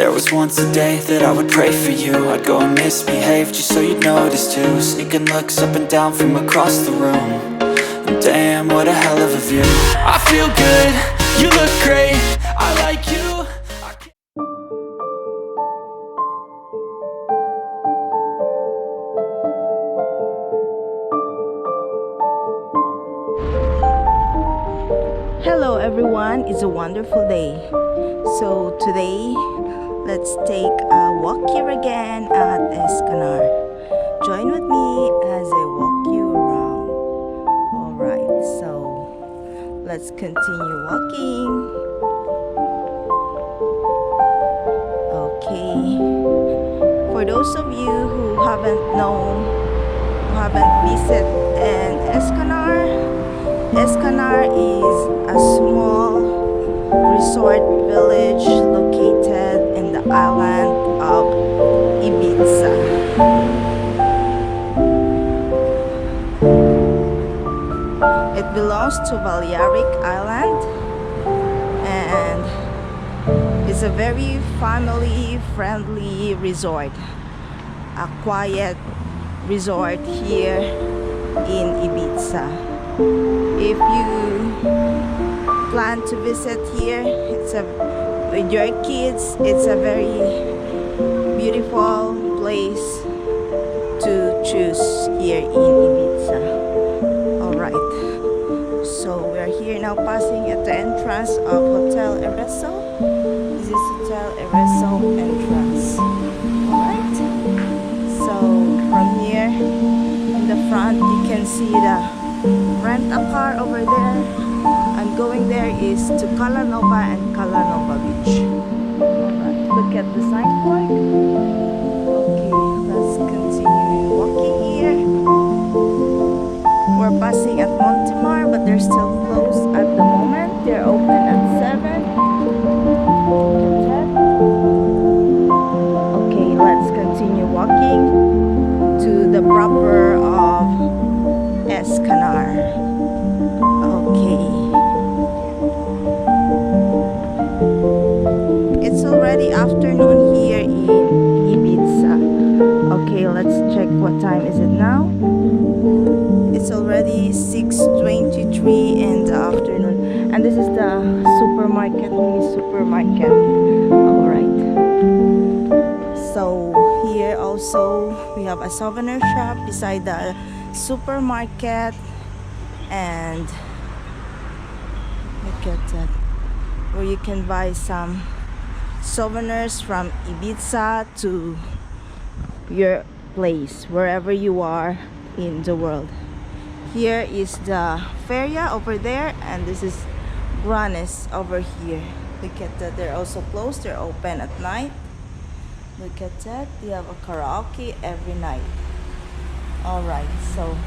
There was once a day that I would pray for you. I'd go and misbehave just so you'd notice too. Sneaking looks up and down from across the room. And damn, what a hell of a view. I feel good, you look great, I like you. Hello everyone, it's a wonderful day. So today, let's take a walk here again at Es Canar. Join with me as I walk you around. Alright, so let's continue walking. Okay, for those of you who haven't visited Es Canar is a small resort village located in the island of Ibiza. It belongs to Balearic Island and is a very family-friendly resort. A quiet resort here in Ibiza. If you plan to visit here, with your kids, it's a very beautiful place to choose here in Ibiza. Alright, so we're here now passing at the entrance of Hotel Ereso. This is Hotel Ereso entrance. Alright, so from here in the front you can see the rent a car over there. I'm going there is to Calanova and Calanova Beach. Alright, look at the signboard. Okay, let's continue walking here. We're passing at Montemar, but they're still closed at the moment. They're open at 7. Okay, let's continue walking to the proper of Es Canar. Okay. It's already afternoon here in Ibiza. Okay, let's check what time is it now. It's already 6:23 in the afternoon. And this is the mini supermarket. Alright. So here also we have a souvenir shop beside the supermarket, and look at that, where you can buy some souvenirs from Ibiza to your place wherever you are in the world. Here is the feria over there, and this is Granes over here. Look at that, they're also closed, they're open at night. Look at that, they have a karaoke every night. Alright, so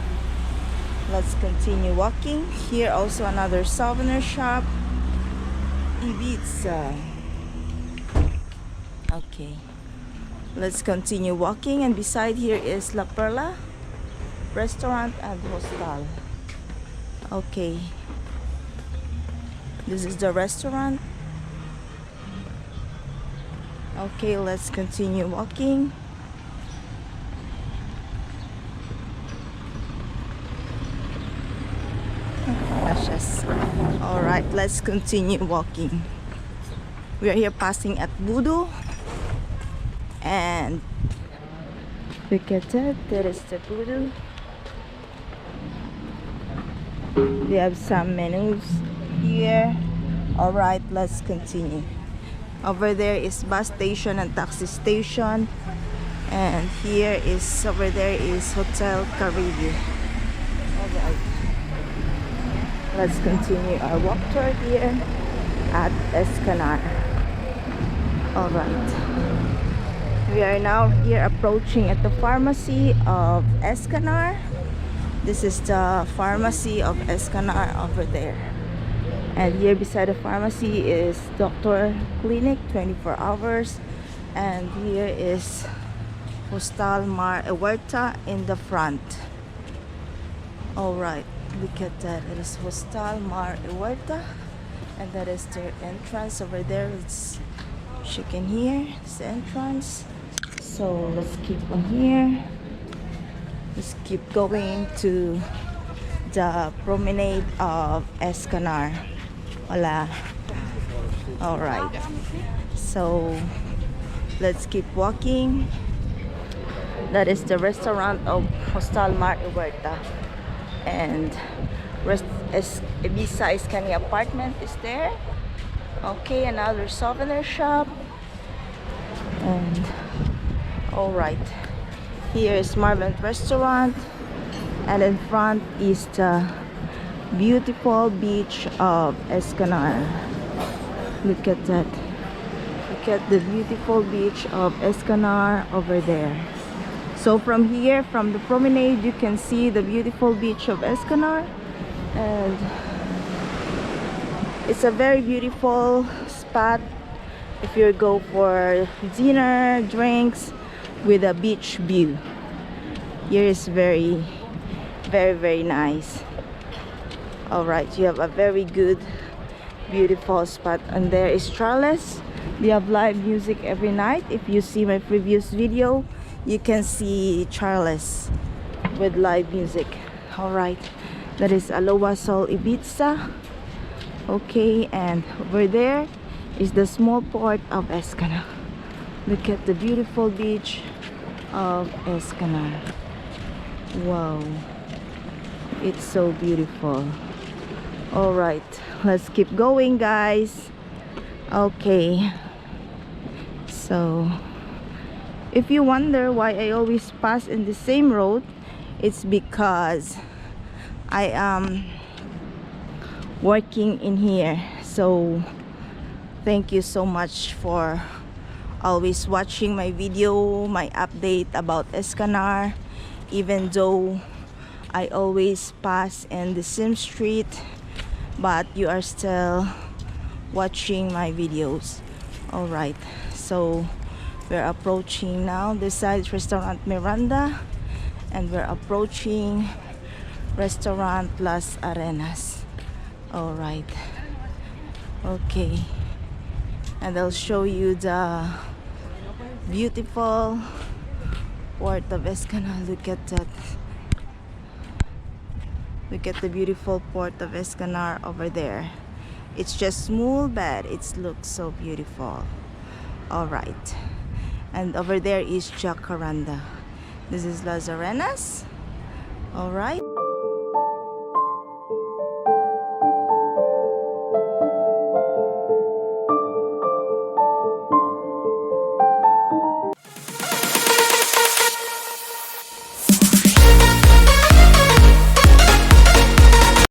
let's continue walking. Here also another souvenir shop, Ibiza. Okay, let's continue walking, and beside here is La Perla restaurant and hostel. Okay, this is the restaurant. Okay, let's continue walking. Alright, let's continue walking. We are here passing at Budo, and look at that, there is the Budo. We have some menus here. Alright, let's continue. Over there is bus station and taxi station, and over there is Hotel Caribbean. Alright, let's continue our walk tour here at Es Canar. Alright, we are now here approaching at the pharmacy of Es Canar. This is the pharmacy of Es Canar over there. And here beside the pharmacy is doctor clinic, 24 hours. And here is Hostal Mar Huerta in the front. Alright, look at that. It is Hostal Mar Huerta. And that is their entrance over there. It's As you can hear, this entrance. So let's keep on here. Let's keep going to the promenade of Es Canar. Hola. All right. So let's keep walking. That is the restaurant of Hostal Mar Huerta, and Ibiza Es Canar apartment is there. Okay, another souvenir shop. And all right, here is Marvin restaurant, and in front is the beautiful beach of Es Canar. Look at that. Look at the beautiful beach of Es Canar over there. So from here, from the promenade, you can see the beautiful beach of Es Canar, and it's a very beautiful spot if you go for dinner, drinks with a beach view. Here is very nice. All right, you have a very good, beautiful spot. And there is Charles. They have live music every night. If you see my previous video, you can see Charles with live music. All right, that is Aloha Sol Ibiza. Okay, and over there is the small port of Es Canar. Look at the beautiful beach of Es Canar. Wow, it's so beautiful. All right, let's keep going, guys. Okay, so if you wonder why I always pass in the same road, it's because I am working in here. So thank you so much for always watching my video, my update about Es Canar, even though I always pass in the same street, but you are still watching my videos. All right, so we're approaching now. This side is Restaurant Miranda, and we're approaching Restaurant Las Arenas. All right, okay, and I'll show you the beautiful port of Es Canar. Look at that. Look at the beautiful port of Es Canar over there. It's just small, but it looks so beautiful. All right, and over there is Jacaranda. This is Las Arenas. All right.